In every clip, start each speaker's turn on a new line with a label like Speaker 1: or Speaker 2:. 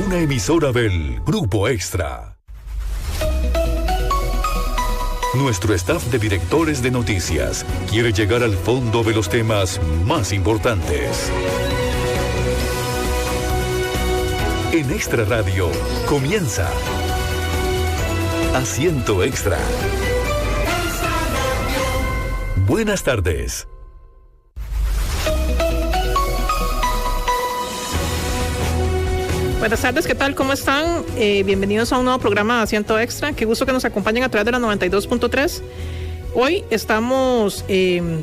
Speaker 1: Una emisora del Grupo Extra. Nuestro staff de directores de noticias quiere llegar al fondo de los temas más importantes. En Extra Radio comienza Asiento Extra. Buenas tardes.
Speaker 2: Buenas tardes, ¿qué tal? ¿Cómo están? Bienvenidos a un nuevo programa de Asiento Extra. Qué gusto que nos acompañen a través de la 92.3. Hoy estamos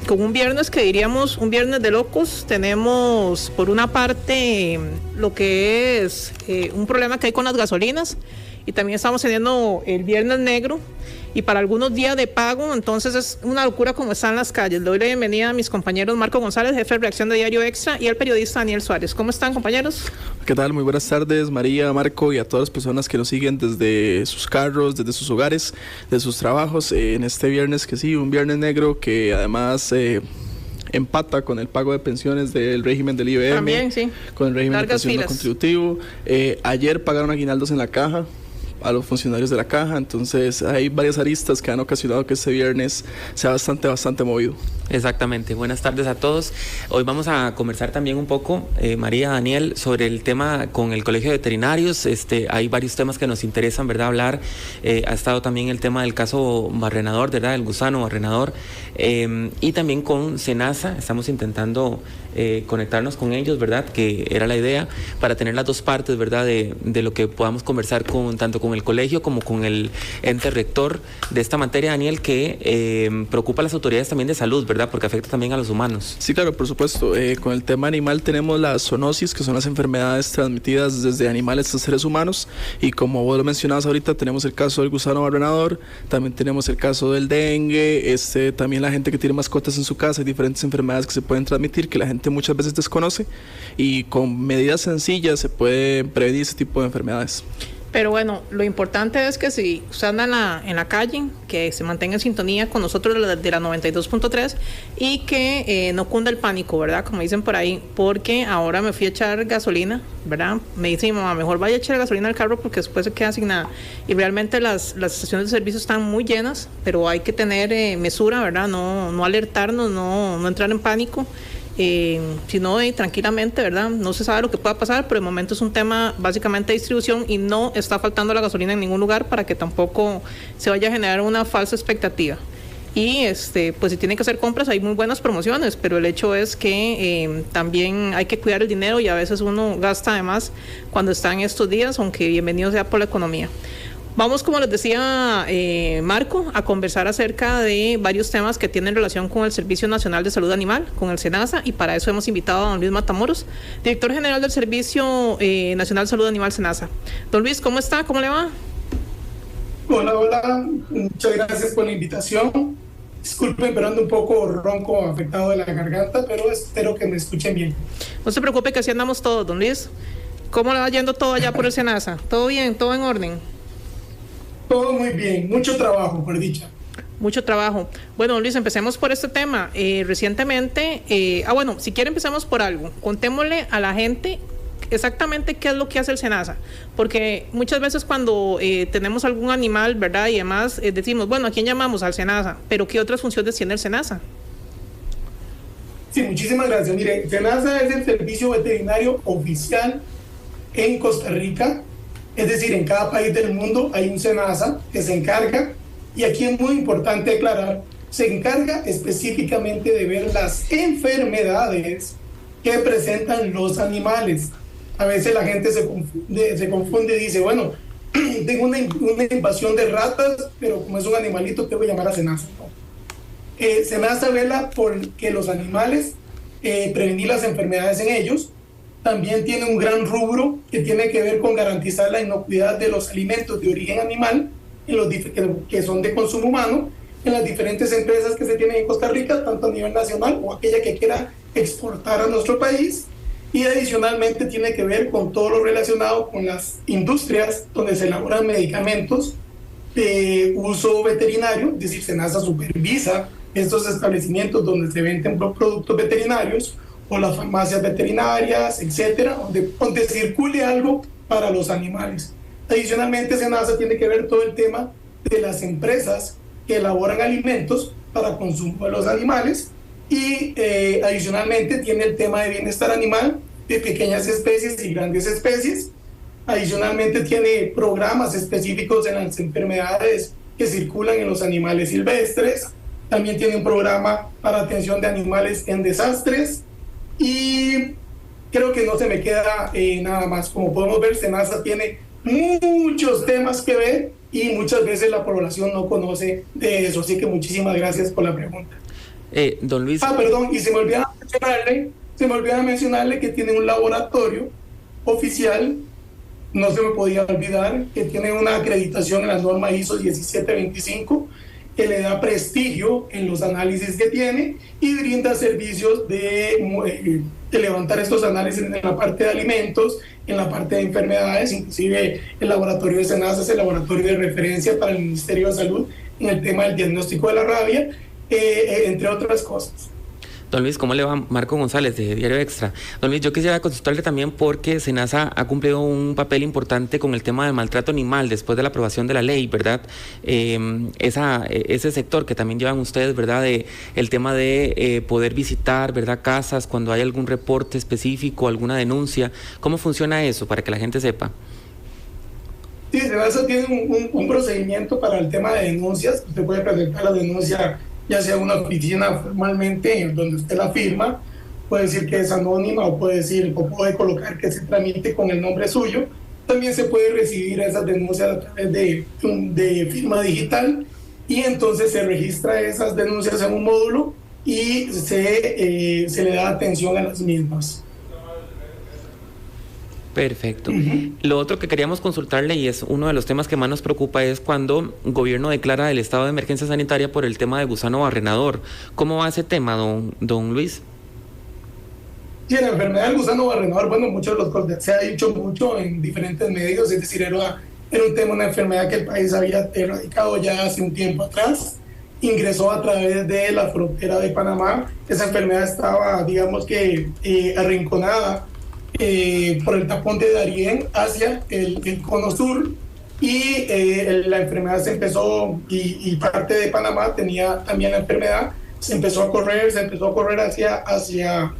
Speaker 2: con un viernes que diríamos un viernes de locos. Tenemos por una parte lo que es un problema que hay con las gasolinas y también estamos teniendo el viernes negro y para algunos días de pago, entonces es una locura como están las calles. Le doy la bienvenida a mis compañeros Marco González, jefe de redacción de Diario Extra, y al periodista Daniel Suárez. ¿Cómo están, compañeros?
Speaker 3: ¿Qué tal? Muy buenas tardes, María, Marco, y a todas las personas que nos siguen desde sus carros, desde sus hogares, de sus trabajos, en este viernes que sí, un viernes negro que además empata con el pago de pensiones del régimen del IBM.
Speaker 2: También, sí.
Speaker 3: Con el régimen
Speaker 2: Largas
Speaker 3: de pensión no contributivo. Ayer pagaron aguinaldos en la caja a los funcionarios de la caja, entonces hay varias aristas que han ocasionado que este viernes sea bastante movido.
Speaker 4: Exactamente, buenas tardes a todos. Hoy vamos a conversar también un poco, María, Daniel, sobre el tema con el Colegio de Veterinarios. Hay varios temas que nos interesan, ¿verdad? Hablar. Ha estado también el tema del caso barrenador, ¿verdad? El gusano barrenador. Y también con SENASA, estamos intentando conectarnos con ellos, ¿verdad? Que era la idea, para tener las dos partes, ¿verdad? De lo que podamos conversar tanto con el colegio como con el ente rector de esta materia, Daniel, que preocupa a las autoridades también de salud, ¿verdad? Porque afecta también a los humanos.
Speaker 3: Sí, claro, por supuesto. Con el tema animal tenemos las zoonosis, que son las enfermedades transmitidas desde animales a seres humanos, y como vos lo mencionabas ahorita, tenemos el caso del gusano barrenador, también tenemos el caso del dengue, también la gente que tiene mascotas en su casa, hay diferentes enfermedades que se pueden transmitir, que la gente muchas veces desconoce, y con medidas sencillas se puede prevenir ese tipo de enfermedades.
Speaker 2: Pero bueno, lo importante es que si usted anda en la calle, que se mantenga en sintonía con nosotros de la 92.3 y que no cunda el pánico, ¿verdad? Como dicen por ahí, porque ahora me fui a echar gasolina, ¿verdad? Me dice mi mamá, mejor vaya a echar gasolina al carro porque después se queda sin nada. Y realmente las estaciones de servicio están muy llenas, pero hay que tener mesura, ¿verdad? No alertarnos, no entrar en pánico. Sino tranquilamente, ¿verdad? No se sabe lo que pueda pasar, pero de momento es un tema básicamente de distribución y no está faltando la gasolina en ningún lugar para que tampoco se vaya a generar una falsa expectativa. Y pues si tienen que hacer compras hay muy buenas promociones, pero el hecho es que también hay que cuidar el dinero y a veces uno gasta además cuando está en estos días, aunque bienvenido sea por la economía. Vamos, como les decía Marco, a conversar acerca de varios temas que tienen relación con el Servicio Nacional de Salud Animal, con el SENASA, y para eso hemos invitado a don Luis Matamoros, director general del Servicio Nacional de Salud Animal SENASA. Don Luis, ¿cómo está? ¿Cómo le va?
Speaker 5: Hola, muchas gracias por la invitación. Disculpen, pero ando un poco ronco, afectado de la garganta, pero espero que me escuchen bien.
Speaker 2: No se preocupe, que así andamos todos, don Luis. ¿Cómo le va yendo todo allá por el SENASA? ¿Todo bien? ¿Todo en orden?
Speaker 5: Todo muy bien, mucho trabajo, por dicha.
Speaker 2: Mucho trabajo. Bueno, Luis, empecemos por este tema. Recientemente, si quiere empecemos por algo. Contémosle a la gente exactamente qué es lo que hace el SENASA. Porque muchas veces cuando tenemos algún animal, ¿verdad? Y demás, decimos, bueno, ¿a quién llamamos? Al SENASA. Pero ¿qué otras funciones tiene el SENASA?
Speaker 5: Sí, muchísimas gracias. Mire, SENASA es el servicio veterinario oficial en Costa Rica. Es decir, en cada país del mundo hay un SENASA que se encarga, y aquí es muy importante aclarar, se encarga específicamente de ver las enfermedades que presentan los animales. A veces la gente se confunde y dice, bueno, tengo una invasión de ratas, pero como es un animalito, te voy a llamar a SENASA. No. SENASA vela por que los animales, prevenir las enfermedades en ellos. También tiene un gran rubro que tiene que ver con garantizar la inocuidad de los alimentos de origen animal que son de consumo humano en las diferentes empresas que se tienen en Costa Rica, tanto a nivel nacional o aquella que quiera exportar a nuestro país. Y adicionalmente tiene que ver con todo lo relacionado con las industrias donde se elaboran medicamentos de uso veterinario, es decir, SENASA supervisa estos establecimientos donde se venden productos veterinarios o las farmacias veterinarias, etcétera, donde circule algo para los animales. Adicionalmente, SENASA tiene que ver todo el tema de las empresas que elaboran alimentos para consumo de los animales y adicionalmente tiene el tema de bienestar animal de pequeñas especies y grandes especies. Adicionalmente tiene programas específicos en las enfermedades que circulan en los animales silvestres. También tiene un programa para atención de animales en desastres y creo que no se me queda nada más. Como podemos ver, SENASA tiene muchos temas que ver y muchas veces la población no conoce de eso. Así que muchísimas gracias por la pregunta.
Speaker 4: Don Luis.
Speaker 5: Perdón, y se me olvidaba mencionarle que tiene un laboratorio oficial, no se me podía olvidar, que tiene una acreditación en la norma ISO 1725, que le da prestigio en los análisis que tiene y brinda servicios de levantar estos análisis en la parte de alimentos, en la parte de enfermedades. Inclusive el laboratorio de SENASA es el laboratorio de referencia para el Ministerio de Salud en el tema del diagnóstico de la rabia, entre otras cosas.
Speaker 4: Don Luis, ¿cómo le va? Marco González, de Diario Extra. Don Luis, yo quisiera consultarle también porque SENASA ha cumplido un papel importante con el tema del maltrato animal después de la aprobación de la ley, ¿verdad? Ese sector que también llevan ustedes, ¿verdad? El tema de poder visitar, ¿verdad? Casas cuando hay algún reporte específico, alguna denuncia. ¿Cómo funciona eso para que la gente sepa?
Speaker 5: Sí, SENASA tiene un procedimiento para el tema de denuncias. Usted puede presentar la denuncia ya sea una oficina formalmente donde usted la firma, puede decir que es anónima o puede colocar que se tramite con el nombre suyo. También se puede recibir esas denuncias a través de firma digital y entonces se registra esas denuncias en un módulo y se le da atención a las mismas.
Speaker 4: Perfecto. Lo otro que queríamos consultarle, y es uno de los temas que más nos preocupa, es cuando el gobierno declara el estado de emergencia sanitaria por el tema de gusano barrenador. ¿Cómo va ese tema, don Luis?
Speaker 5: Sí, la enfermedad del gusano barrenador, bueno, se ha dicho mucho en diferentes medios, es decir, era un tema, una enfermedad que el país había erradicado ya hace un tiempo atrás. Ingresó a través de la frontera de Panamá. Esa enfermedad estaba, digamos que, arrinconada por el tapón de Darién hacia el cono sur y la enfermedad se empezó y parte de Panamá tenía también la enfermedad, se empezó a correr hacia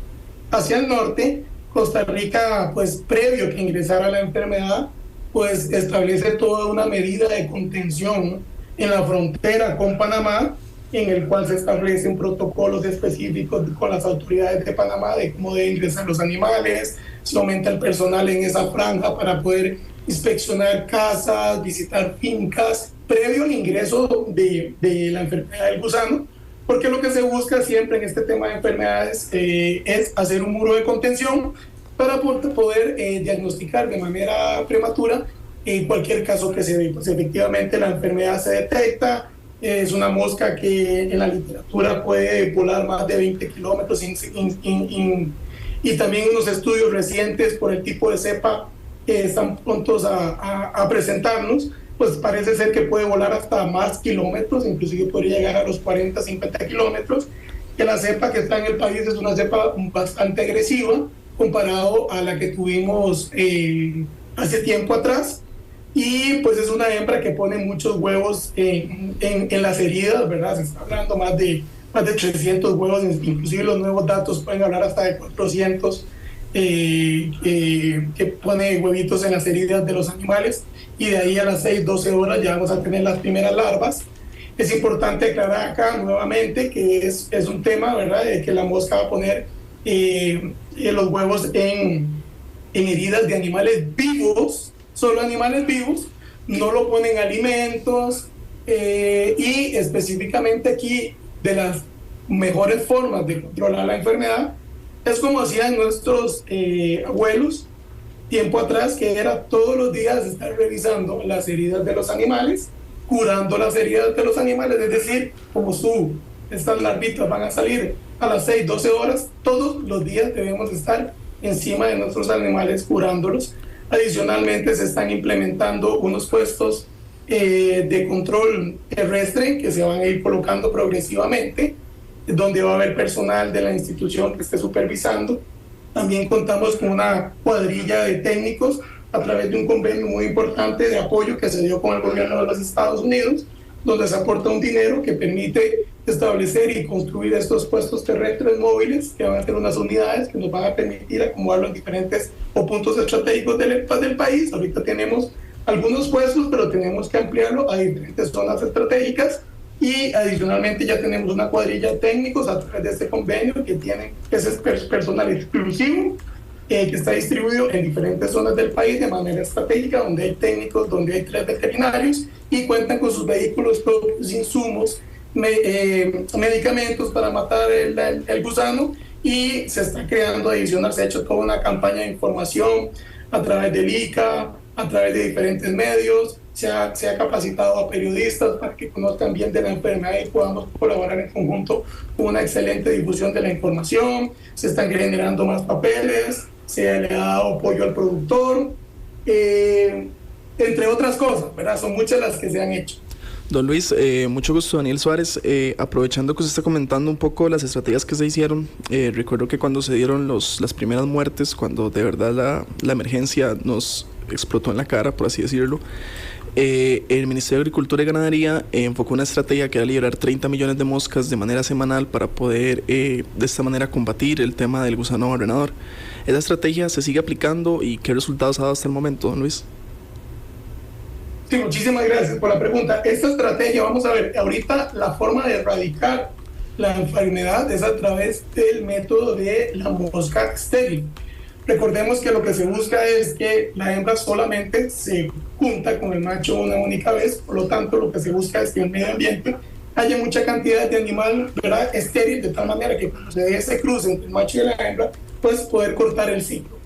Speaker 5: el norte. Costa Rica, pues previo que ingresara la enfermedad, pues establece toda una medida de contención en la frontera con Panamá, en el cual se establecen protocolos específicos con las autoridades de Panamá de cómo deben ingresar los animales. Se aumenta el personal en esa franja para poder inspeccionar casas, visitar fincas, previo al ingreso de la enfermedad del gusano, porque lo que se busca siempre en este tema de enfermedades es hacer un muro de contención para poder diagnosticar de manera prematura cualquier caso que se dé. Pues efectivamente la enfermedad se detecta. Es una mosca que en la literatura puede volar más de 20 kilómetros y también unos estudios recientes por el tipo de cepa que están prontos a presentarnos, pues parece ser que puede volar hasta más kilómetros, inclusive podría llegar a los 40, 50 kilómetros, que la cepa que está en el país es una cepa bastante agresiva comparado a la que tuvimos hace tiempo atrás. Y pues es una hembra que pone muchos huevos en las heridas, ¿verdad? Se está hablando más de 300 huevos, inclusive los nuevos datos pueden hablar hasta de 400 que pone huevitos en las heridas de los animales, y de ahí a las 6-12 horas ya vamos a tener las primeras larvas. Es importante aclarar acá nuevamente que es un tema, ¿verdad?, de que la mosca va a poner los huevos en heridas de animales vivos, solo animales vivos, no lo ponen alimentos, y específicamente aquí de las mejores formas de controlar la enfermedad es como hacían nuestros abuelos tiempo atrás, que era todos los días estar revisando las heridas de los animales, curando las heridas de los animales, es decir, como estas larvitas van a salir a las 6-12 horas, todos los días debemos estar encima de nuestros animales curándolos. Adicionalmente se están implementando unos puestos de control terrestre que se van a ir colocando progresivamente, donde va a haber personal de la institución que esté supervisando. También contamos con una cuadrilla de técnicos a través de un convenio muy importante de apoyo que se dio con el gobierno de los Estados Unidos, donde se aporta un dinero que permite establecer y construir estos puestos terrestres móviles, que van a ser unas unidades que nos van a permitir acomodarlo en diferentes puntos estratégicos del país. Ahorita tenemos algunos puestos, pero tenemos que ampliarlo a diferentes zonas estratégicas, y adicionalmente ya tenemos una cuadrilla de técnicos a través de este convenio que tiene ese personal exclusivo que está distribuido en diferentes zonas del país de manera estratégica, donde hay técnicos, donde hay 3 veterinarios y cuentan con sus vehículos propios, insumos, medicamentos para matar el gusano, y se está creando adicional, se ha hecho toda una campaña de información a través del ICA, a través de diferentes medios, se ha capacitado a periodistas para que conozcan bien de la enfermedad y podamos colaborar en conjunto con una excelente difusión de la información. Se están generando más papeles, se le ha dado apoyo al productor, entre otras cosas, ¿verdad? Son muchas las que se han hecho.
Speaker 3: Don Luis, mucho gusto. Daniel Suárez, aprovechando que usted está comentando un poco las estrategias que se hicieron, recuerdo que cuando se dieron las primeras muertes, cuando de verdad la emergencia nos explotó en la cara, por así decirlo, el Ministerio de Agricultura y Ganadería enfocó una estrategia que era liberar 30 millones de moscas de manera semanal para poder de esta manera combatir el tema del gusano barrenador. ¿Esa estrategia se sigue aplicando y qué resultados ha dado hasta el momento, don Luis?
Speaker 5: Sí, muchísimas gracias por la pregunta. Esta estrategia, vamos a ver, ahorita la forma de erradicar la enfermedad es a través del método de la mosca estéril. Recordemos que lo que se busca es que la hembra solamente se junta con el macho una única vez, por lo tanto lo que se busca es que en el medio ambiente haya mucha cantidad de animal, ¿verdad?, estéril, de tal manera que cuando se dé ese cruce entre el macho y la hembra, pues poder cortar el ciclo.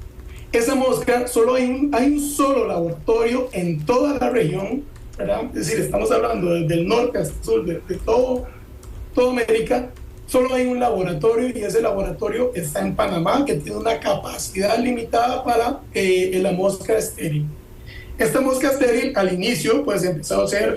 Speaker 5: Esa mosca, solo hay un solo laboratorio en toda la región, ¿verdad? Es decir, estamos hablando desde el norte hasta el sur, de toda América. Solo hay un laboratorio, y ese laboratorio está en Panamá, que tiene una capacidad limitada para la mosca estéril. Esta mosca estéril, al inicio, pues empezó a ser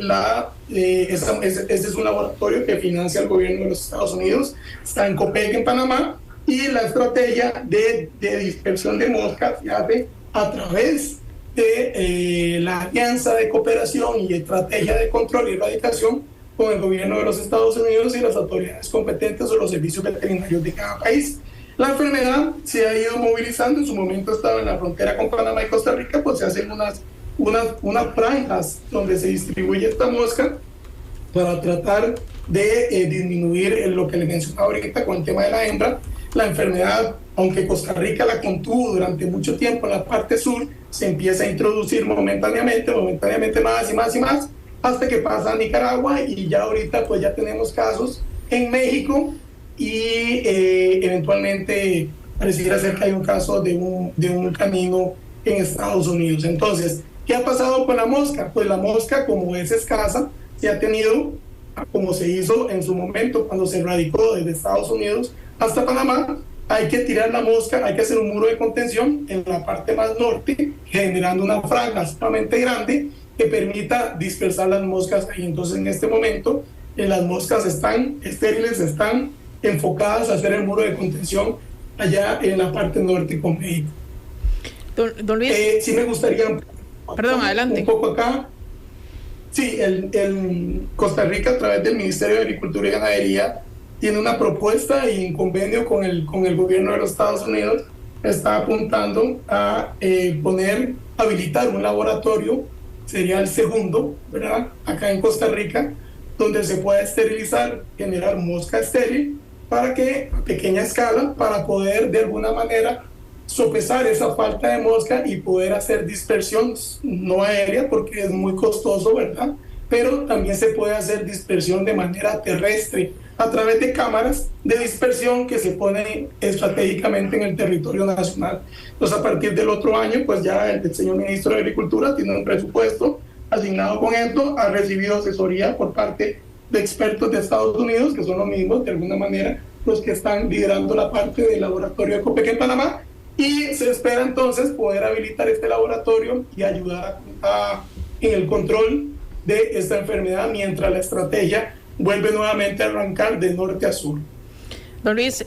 Speaker 5: este es un laboratorio que financia el gobierno de los Estados Unidos, está en Copec, en Panamá, y la estrategia de dispersión de moscas se hace a través de la alianza de cooperación y estrategia de control y erradicación con el gobierno de los Estados Unidos y las autoridades competentes o los servicios veterinarios de cada país. La enfermedad se ha ido movilizando, en su momento estaba en la frontera con Panamá y Costa Rica, pues se hacen unas franjas donde se distribuye esta mosca para tratar de disminuir lo que le mencionaba ahorita con el tema de la hembra. La enfermedad, aunque Costa Rica la contuvo durante mucho tiempo en la parte sur, se empieza a introducir momentáneamente más y más y más, hasta que pasa a Nicaragua, y ya ahorita pues ya tenemos casos en México, y eventualmente pareciera ser que hay un caso de un canino en Estados Unidos. Entonces, ¿qué ha pasado con la mosca? Pues la mosca, como es escasa, se ha tenido, como se hizo en su momento cuando se radicó desde Estados Unidos hasta Panamá, hay que tirar la mosca, hay que hacer un muro de contención en la parte más norte, generando una franja sumamente grande que permita dispersar las moscas ahí. Entonces, en este momento, las moscas están estériles, están enfocadas a hacer el muro de contención allá en la parte norte con México.
Speaker 2: Don Luis.
Speaker 5: Sí me gustaría...
Speaker 2: Perdón, adelante.
Speaker 5: Un poco acá. Sí, el Costa Rica, a través del Ministerio de Agricultura y Ganadería, tiene una propuesta y un convenio con el gobierno de los Estados Unidos. Está apuntando a habilitar un laboratorio, sería el segundo, ¿verdad?, acá en Costa Rica, donde se pueda esterilizar, generar mosca estéril, para que a pequeña escala, para poder de alguna manera sopesar esa falta de mosca y poder hacer dispersión no aérea, porque es muy costoso, ¿verdad?, pero también se puede hacer dispersión de manera terrestre a través de cámaras de dispersión que se ponen estratégicamente en el territorio nacional. Entonces, a partir del otro año, pues ya el señor ministro de Agricultura tiene un presupuesto asignado con esto, ha recibido asesoría por parte de expertos de Estados Unidos, que son los mismos, de alguna manera, los que están liderando la parte del laboratorio de Copec en Panamá, y se espera entonces poder habilitar este laboratorio y ayudar en el control de esta enfermedad mientras la estrategia vuelve nuevamente a arrancar de norte a sur.
Speaker 2: Don Luis,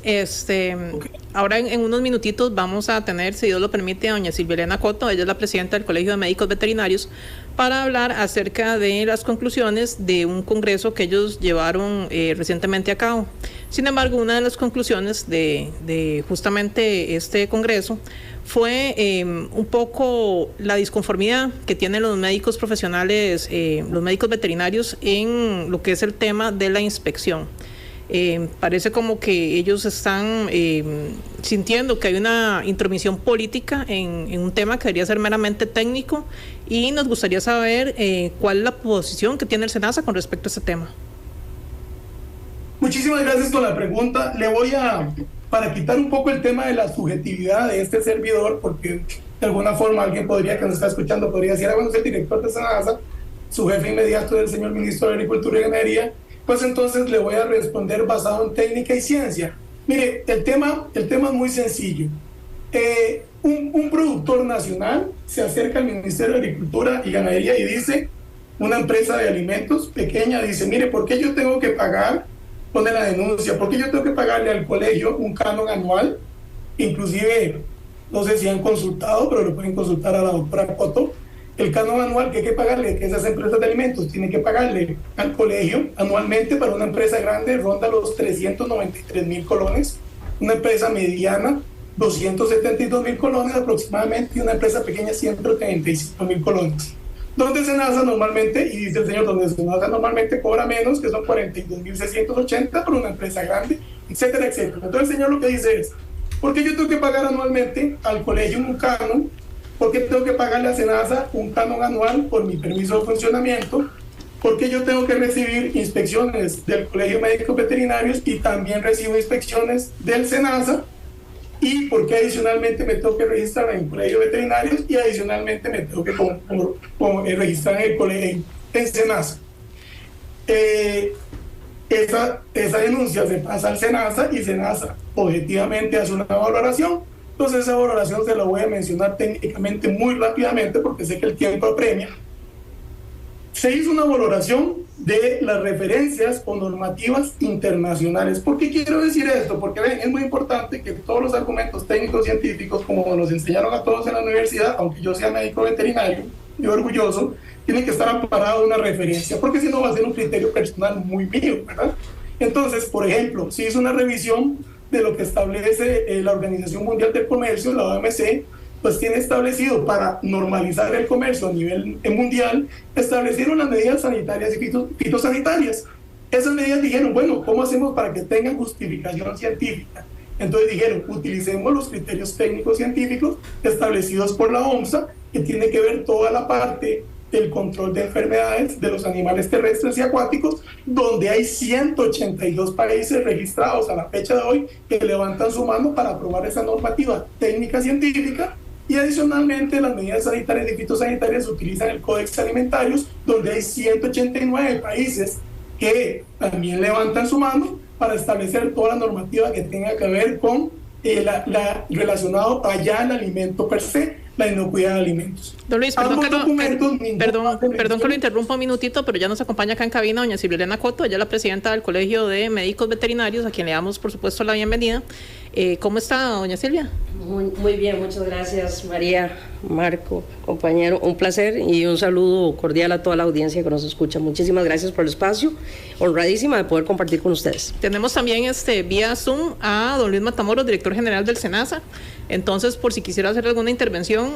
Speaker 2: ahora en unos minutitos vamos a tener, si Dios lo permite, a doña Silvia Elena Coto, ella es la presidenta del Colegio de Médicos Veterinarios, para hablar acerca de las conclusiones de un congreso que ellos llevaron recientemente a cabo. Sin embargo, una de las conclusiones de justamente este congreso fue un poco la disconformidad que tienen los médicos profesionales, los médicos veterinarios, en lo que es el tema de la inspección. Parece como que ellos están sintiendo que hay una intromisión política en un tema que debería ser meramente técnico, y nos gustaría saber cuál es la posición que tiene el SENASA con respecto a este tema.
Speaker 5: Muchísimas gracias por la pregunta. Le voy para quitar un poco el tema de la subjetividad de este servidor, porque de alguna forma alguien que nos está escuchando podría decir, bueno, es el director de SENASA, su jefe inmediato es el señor ministro de Agricultura y Ganadería, pues entonces le voy a responder basado en técnica y ciencia. Mire, el tema es muy sencillo. Un productor nacional se acerca al Ministerio de Agricultura y Ganadería y dice, una empresa de alimentos pequeña dice, mire, ¿por qué yo tengo que pagar? Pone la denuncia, ¿por qué yo tengo que pagarle al colegio un canon anual? Inclusive, no sé si han consultado, pero lo pueden consultar a la doctora Coto. El canon anual que hay que pagarle, que esas empresas de alimentos tienen que pagarle al colegio anualmente, para una empresa grande ronda los 393,000 colones, una empresa mediana 272,000 colones aproximadamente, y una empresa pequeña 135,000 colones. Donde SENASA normalmente, y dice el señor, donde SENASA normalmente cobra menos, que son 42,680 por una empresa grande, etcétera, etcétera. Entonces el señor lo que dice es, ¿por qué yo tengo que pagar anualmente al colegio un canon? ¿Por qué tengo que pagarle a SENASA un canon anual por mi permiso de funcionamiento? ¿Por qué yo tengo que recibir inspecciones del Colegio de Médicos Veterinarios y también recibo inspecciones del SENASA? ¿Y por qué adicionalmente me tengo que registrar en el Colegio de Veterinarios y adicionalmente me tengo que registrar en el colegio, en SENASA? Esa denuncia se pasa al SENASA y SENASA objetivamente hace una valoración. Entonces esa valoración se la voy a mencionar técnicamente muy rápidamente porque sé que el tiempo apremia. Se hizo una valoración de las referencias o normativas internacionales. ¿Por qué quiero decir esto? Porque ven, es muy importante que todos los argumentos técnicos científicos, como nos enseñaron a todos en la universidad, aunque yo sea médico veterinario y orgulloso, tienen que estar amparados de una referencia, porque si no va a ser un criterio personal muy mío, ¿verdad? Entonces, por ejemplo, se hizo una revisión de lo que establece la Organización Mundial del Comercio, la OMC, pues tiene establecido, para normalizar el comercio a nivel mundial, establecieron las medidas sanitarias y fitosanitarias. Esas medidas dijeron, bueno, ¿cómo hacemos para que tengan justificación científica? Entonces dijeron, utilicemos los criterios técnicos científicos establecidos por la OMSA, que tiene que ver toda la parte del control de enfermedades de los animales terrestres y acuáticos, donde hay 182 países registrados a la fecha de hoy que levantan su mano para aprobar esa normativa técnica científica. Y adicionalmente las medidas sanitarias y fitosanitarias utilizan el Códex Alimentarios, donde hay 189 países que también levantan su mano para establecer toda la normativa que tenga que ver con relacionado allá al alimento per se, la inocuidad de alimentos.
Speaker 2: Don Luis, perdón que lo interrumpa un minutito, pero ya nos acompaña acá en cabina doña Silvia Elena Coto, ella es la presidenta del Colegio de Médicos Veterinarios, a quien le damos, por supuesto, la bienvenida. ¿Cómo está, doña Silvia?
Speaker 6: Muy bien, muchas gracias, María, Marco, compañero, un placer y un saludo cordial a toda la audiencia que nos escucha. Muchísimas gracias por el espacio, honradísima de poder compartir con ustedes.
Speaker 2: Tenemos también vía Zoom a don Luis Matamoros, director general del SENASA. Entonces, por si quisiera hacer alguna intervención,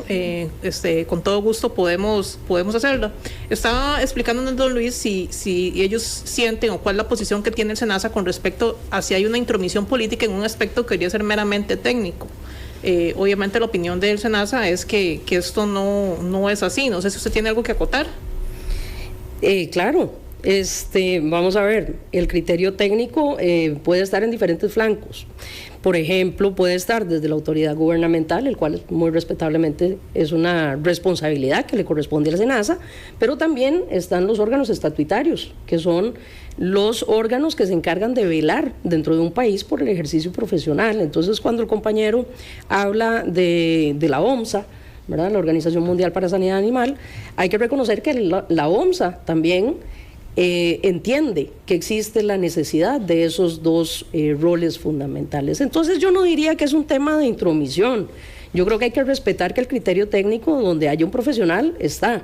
Speaker 2: con todo gusto podemos hacerla. Estaba explicándonos, don Luis, si ellos sienten o cuál es la posición que tiene el SENASA con respecto a si hay una intromisión política en un aspecto que debería ser meramente técnico. Obviamente la opinión del SENASA es que esto no es así. No sé si usted tiene algo que acotar.
Speaker 6: Claro. Vamos a ver, el criterio técnico puede estar en diferentes flancos. Por ejemplo, puede estar desde la autoridad gubernamental, el cual muy respetablemente es una responsabilidad que le corresponde al SENASA, pero también están los órganos estatutarios, que son los órganos que se encargan de velar dentro de un país por el ejercicio profesional. Entonces, cuando el compañero habla de la OMSA, ¿verdad?, la Organización Mundial para la Sanidad Animal, hay que reconocer que la OMSA también entiende que existe la necesidad de esos dos roles fundamentales. Entonces yo no diría que es un tema de intromisión. Yo creo que hay que respetar que el criterio técnico, donde haya un profesional, está.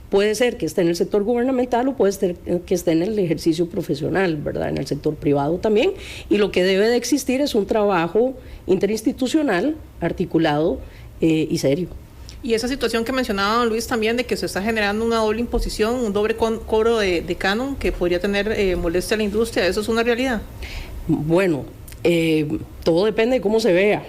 Speaker 6: Puede ser que esté en el sector gubernamental o puede ser que esté en el ejercicio profesional, ¿verdad? En el sector privado también. Y lo que debe de existir es un trabajo interinstitucional, articulado y serio.
Speaker 2: Y esa situación que mencionaba don Luis también, de que se está generando una doble imposición, un doble cobro de canon que podría tener molestia a la industria, ¿eso es una realidad?
Speaker 6: Bueno, todo depende de cómo se vea.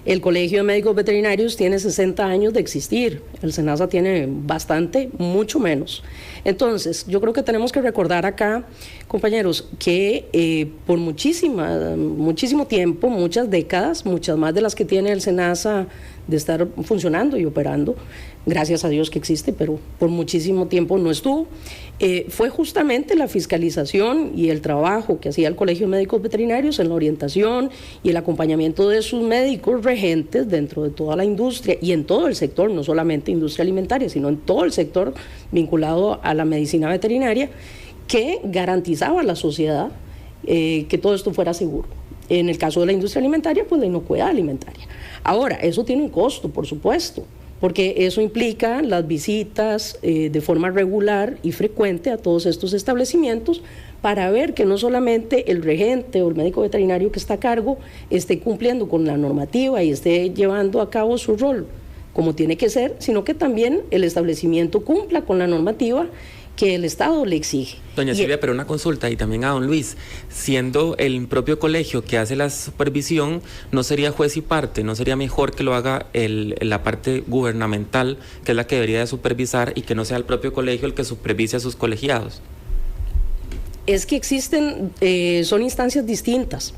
Speaker 6: El Colegio de Médicos Veterinarios tiene 60 años de existir, el SENASA tiene bastante, mucho menos. Entonces, yo creo que tenemos que recordar acá, compañeros, que por muchísimo tiempo, muchas décadas, muchas más de las que tiene el SENASA de estar funcionando y operando, gracias a Dios que existe, pero por muchísimo tiempo no estuvo, fue justamente la fiscalización y el trabajo que hacía el Colegio de Médicos Veterinarios en la orientación y el acompañamiento de sus médicos regentes dentro de toda la industria y en todo el sector, no solamente industria alimentaria, sino en todo el sector vinculado a la medicina veterinaria, que garantizaba a la sociedad que todo esto fuera seguro. En el caso de la industria alimentaria, pues la inocuidad alimentaria. Ahora, eso tiene un costo, por supuesto, porque eso implica las visitas de forma regular y frecuente a todos estos establecimientos para ver que no solamente el regente o el médico veterinario que está a cargo esté cumpliendo con la normativa y esté llevando a cabo su rol como tiene que ser, sino que también el establecimiento cumpla con la normativa que el Estado le exige.
Speaker 4: Doña Silvia, pero una consulta, y también a don Luis, siendo el propio colegio que hace la supervisión, ¿no sería juez y parte? ¿No sería mejor que lo haga la parte gubernamental, que es la que debería de supervisar, y que no sea el propio colegio el que supervise a sus colegiados?
Speaker 6: Es que existen, son instancias distintas.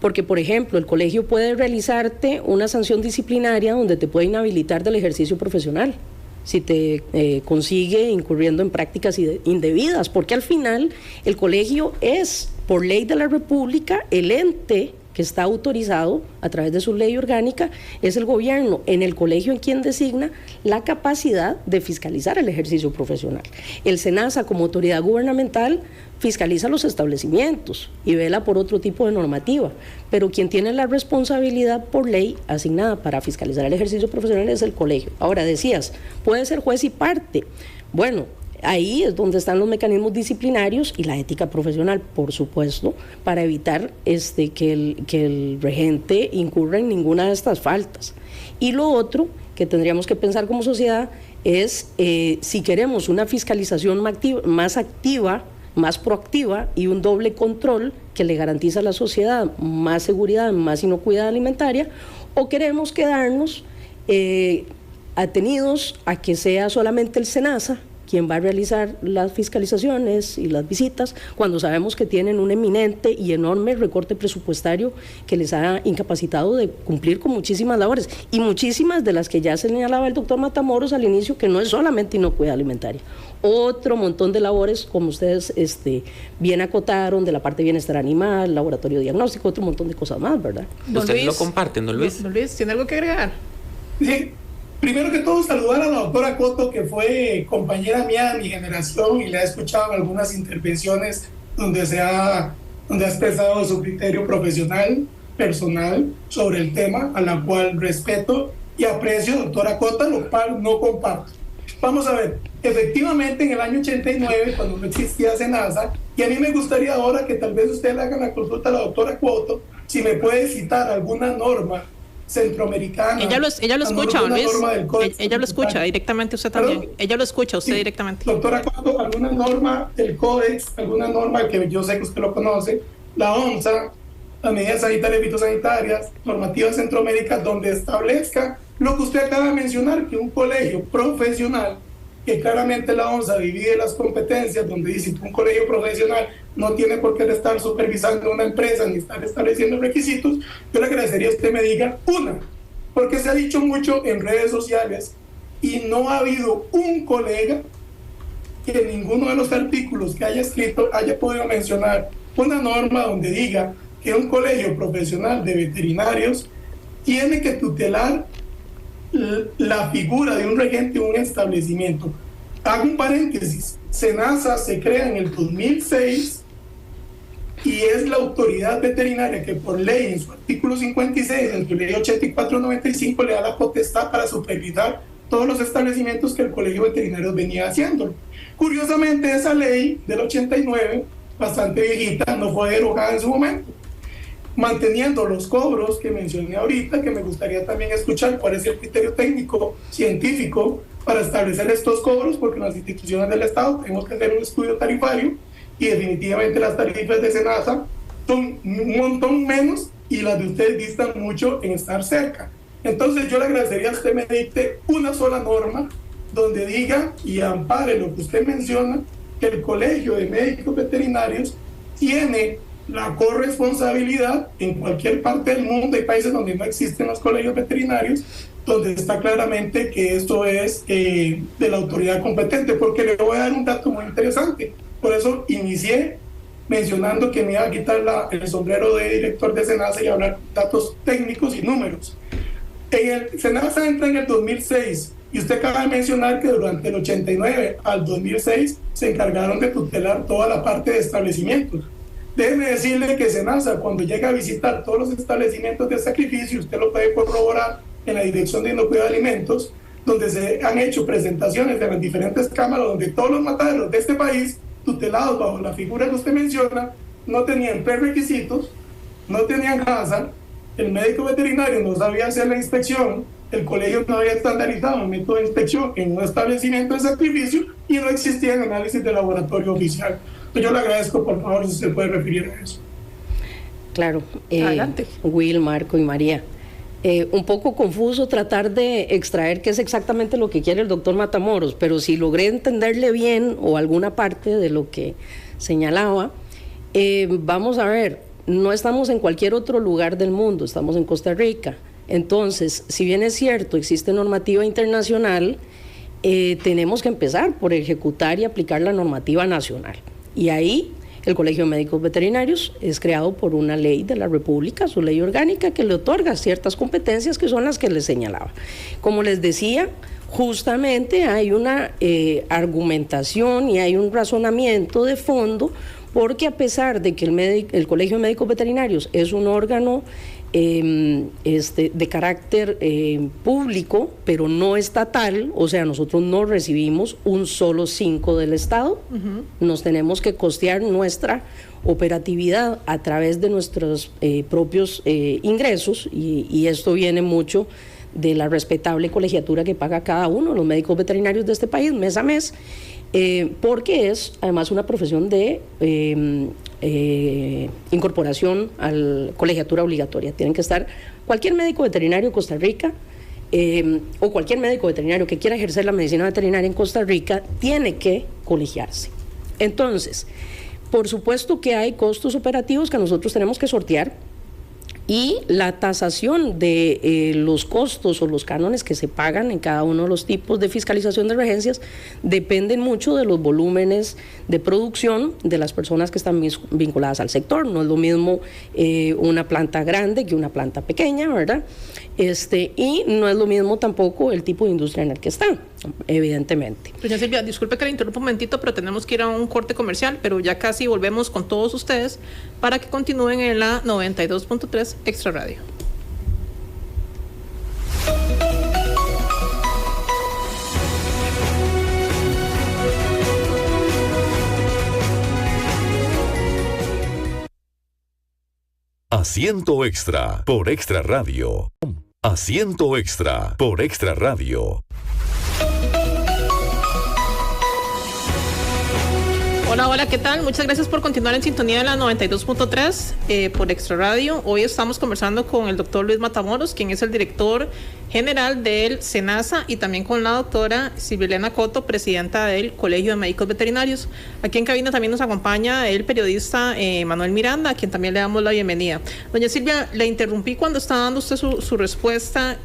Speaker 6: Porque, por ejemplo, el colegio puede realizarte una sanción disciplinaria donde te puede inhabilitar del ejercicio profesional si te consigue incurriendo en prácticas indebidas, porque al final el colegio es, por ley de la República, el ente que está autorizado a través de su ley orgánica, es el gobierno en el colegio en quien designa la capacidad de fiscalizar el ejercicio profesional. El SENASA, como autoridad gubernamental, fiscaliza los establecimientos y vela por otro tipo de normativa, pero quien tiene la responsabilidad por ley asignada para fiscalizar el ejercicio profesional es el colegio. Ahora, decías, puede ser juez y parte. Bueno, ahí es donde están los mecanismos disciplinarios y la ética profesional, por supuesto, para evitar que el regente incurra en ninguna de estas faltas. Y lo otro que tendríamos que pensar como sociedad es si queremos una fiscalización más activa, más proactiva y un doble control que le garantiza a la sociedad más seguridad, más inocuidad alimentaria, o queremos quedarnos atenidos a que sea solamente el SENASA quien va a realizar las fiscalizaciones y las visitas, cuando sabemos que tienen un eminente y enorme recorte presupuestario que les ha incapacitado de cumplir con muchísimas labores, y muchísimas de las que ya señalaba el doctor Matamoros al inicio, que no es solamente inocuidad alimentaria, otro montón de labores, como ustedes bien acotaron, de la parte de bienestar animal, laboratorio diagnóstico, otro montón de cosas más, ¿verdad?
Speaker 4: ¿Ustedes lo comparten, don Luis?
Speaker 2: Don Luis, ¿tiene algo que agregar?
Speaker 5: Sí. Primero que todo, saludar a la doctora Coto, que fue compañera mía de mi generación y le he escuchado en algunas intervenciones donde ha expresado su criterio profesional, personal, sobre el tema, a la cual respeto y aprecio, doctora Coto, lo cual no comparto. Vamos a ver, efectivamente en el año 89, cuando no existía SENASA, y a mí me gustaría ahora que tal vez usted le haga la consulta a la doctora Coto, si me puede citar alguna norma centroamericana.
Speaker 2: Ella lo escucha, Luis. Ella lo escucha directamente usted también. ¿Perdón? Ella lo escucha usted directamente.
Speaker 5: Doctora Coto, alguna norma del Códex, alguna norma que yo sé que usted lo conoce, la OMSA, las medidas sanitarias y fitosanitarias, normativas centroamericanas, donde establezca lo que usted acaba de mencionar, que un colegio profesional, que claramente la OMSA divide las competencias, donde dice que un colegio profesional no tiene por qué estar supervisando una empresa ni estar estableciendo requisitos, yo le agradecería que usted me diga una, porque se ha dicho mucho en redes sociales y no ha habido un colega que en ninguno de los artículos que haya escrito haya podido mencionar una norma donde diga que un colegio profesional de veterinarios tiene que tutelar la figura de un regente de un establecimiento. hago un paréntesis, SENASA se crea en el 2006 y es la autoridad veterinaria que por ley en su artículo 56, en su ley 8495, le da la potestad para supervisar todos los establecimientos que el Colegio Veterinario venía haciendo. Curiosamente, esa ley del 89, bastante viejita, no fue derogada en su momento, manteniendo los cobros que mencioné ahorita, que me gustaría también escuchar cuál es el criterio técnico, científico, para establecer estos cobros, porque las instituciones del Estado tenemos que hacer un estudio tarifario y definitivamente las tarifas de SENASA son un montón menos y las de ustedes distan mucho en estar cerca. Entonces yo le agradecería a usted me dicte una sola norma donde diga y ampare lo que usted menciona, que el Colegio de Médicos Veterinarios tiene la corresponsabilidad en cualquier parte del mundo. Hay países donde no existen los colegios veterinarios, donde está claramente que esto es de la autoridad competente, porque le voy a dar un dato muy interesante. Por eso inicié mencionando que me iba a quitar el sombrero de director de SENASA y hablar datos técnicos y números. SENASA entra en el 2006 y usted acaba de mencionar que durante el 89 al 2006 se encargaron de tutelar toda la parte de establecimientos. Déjeme decirle que SENASA, cuando llega a visitar todos los establecimientos de sacrificio, usted lo puede corroborar en la Dirección de Inocuidad de Alimentos, donde se han hecho presentaciones de las diferentes cámaras, donde todos los mataderos de este país, tutelados bajo la figura que usted menciona, no tenían prerequisitos, no tenían casa, el médico veterinario no sabía hacer la inspección, el colegio no había estandarizado un método de inspección en un establecimiento de sacrificio y no existía análisis de laboratorio oficial. Yo le agradezco, por favor, si se puede referir a eso.
Speaker 6: Claro.
Speaker 2: Adelante.
Speaker 6: Will, Marco y María. Un poco confuso tratar de extraer qué es exactamente lo que quiere el doctor Matamoros, pero si logré entenderle bien o alguna parte de lo que señalaba, vamos a ver, no estamos en cualquier otro lugar del mundo, estamos en Costa Rica. Entonces, si bien es cierto, existe normativa internacional, tenemos que empezar por ejecutar y aplicar la normativa nacional. Y ahí el Colegio de Médicos Veterinarios es creado por una ley de la República, su ley orgánica, que le otorga ciertas competencias que son las que les señalaba. Como les decía, justamente hay una argumentación y hay un razonamiento de fondo, porque a pesar de que el Colegio de Médicos Veterinarios es un órgano de carácter público, pero no estatal, o sea, nosotros no recibimos un solo 5 del Estado, nos tenemos que costear nuestra operatividad a través de nuestros propios ingresos, y esto viene mucho de la respetable colegiatura que paga cada uno de los médicos veterinarios de este país mes a mes, porque es además una profesión de incorporación a la colegiatura obligatoria. Tienen que estar cualquier médico veterinario en Costa Rica o cualquier médico veterinario que quiera ejercer la medicina veterinaria en Costa Rica tiene que colegiarse. Entonces, por supuesto que hay costos operativos que nosotros tenemos que sortear, y la tasación de los costos o los cánones que se pagan en cada uno de los tipos de fiscalización de emergencias dependen mucho de los volúmenes de producción de las personas que están vinculadas al sector. No es lo mismo una planta grande que una planta pequeña, ¿verdad? Y no es lo mismo tampoco el tipo de industria en el que está, evidentemente.
Speaker 2: Doña Silvia, disculpe que le interrumpa un momentito, pero tenemos que ir a un corte comercial, pero ya casi volvemos con todos ustedes para que continúen en la 92.3 Extra Radio.
Speaker 1: Asiento Extra por Extra Radio. Asiento Extra por Extra Radio.
Speaker 2: Hola, hola, ¿qué tal? Muchas gracias por continuar en sintonía de la 92.3 por Extra Radio. Hoy estamos conversando con el doctor Luis Matamoros, quien es el director general del SENASA, y también con la doctora Silvilena Coto, presidenta del Colegio de Médicos Veterinarios. Aquí en cabina también nos acompaña el periodista Manuel Miranda, a quien también le damos la bienvenida. Doña Silvia, le interrumpí cuando estaba dando usted su respuesta,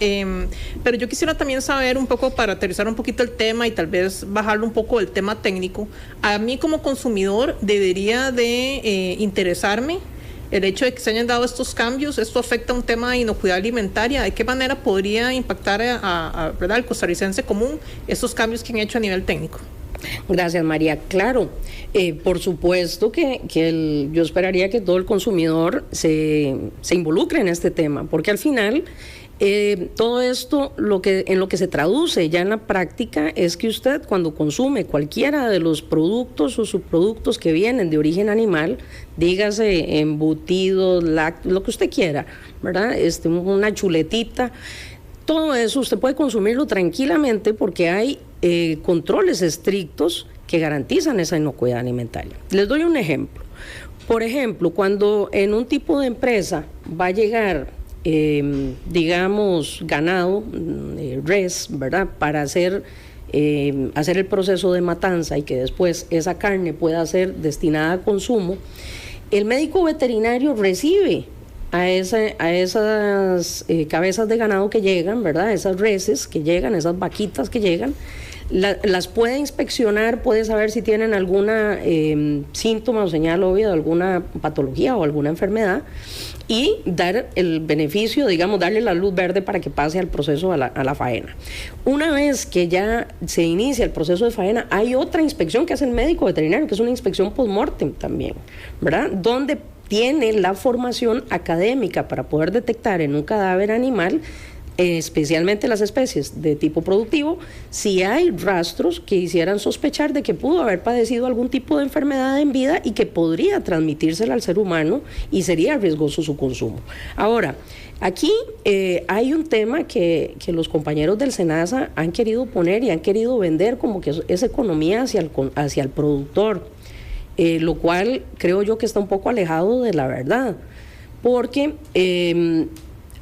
Speaker 2: pero yo quisiera también saber un poco, para aterrizar un poquito el tema y tal vez bajarlo un poco del tema técnico. A mí como consumidor debería de interesarme el hecho de que se hayan dado estos cambios. Esto afecta a un tema de inocuidad alimentaria. ¿De qué manera podría impactar ¿verdad?, al costarricense común estos cambios que han hecho a nivel técnico?
Speaker 6: Gracias, María. Claro, por supuesto que yo esperaría que todo el consumidor se involucre en este tema, porque al final todo esto en lo que se traduce ya en la práctica es que usted, cuando consume cualquiera de los productos o subproductos que vienen de origen animal, dígase embutidos, lácteos, lo que usted quiera, ¿verdad? Una chuletita, todo eso usted puede consumirlo tranquilamente porque hay controles estrictos que garantizan esa inocuidad alimentaria. Les doy un ejemplo. Por ejemplo, cuando en un tipo de empresa va a llegar, digamos, ganado, res, ¿verdad?, para hacer el proceso de matanza y que después esa carne pueda ser destinada a consumo, el médico veterinario recibe a esas cabezas de ganado que llegan, ¿verdad?, esas reses que llegan, esas vaquitas que llegan, las puede inspeccionar, puede saber si tienen alguna síntoma o señal obvia de alguna patología o alguna enfermedad y dar el beneficio, digamos, darle la luz verde para que pase al proceso, a la faena. Una vez que ya se inicia el proceso de faena, hay otra inspección que hace el médico veterinario, que es una inspección post-mortem también, ¿verdad?, donde tiene la formación académica para poder detectar en un cadáver animal, especialmente las especies de tipo productivo, si hay rastros que hicieran sospechar de que pudo haber padecido algún tipo de enfermedad en vida y que podría transmitírsela al ser humano y sería riesgoso su consumo. Ahora, aquí hay un tema que los compañeros del SENASA han querido poner y han querido vender como que es economía hacia el productor, lo cual creo yo que está un poco alejado de la verdad, porque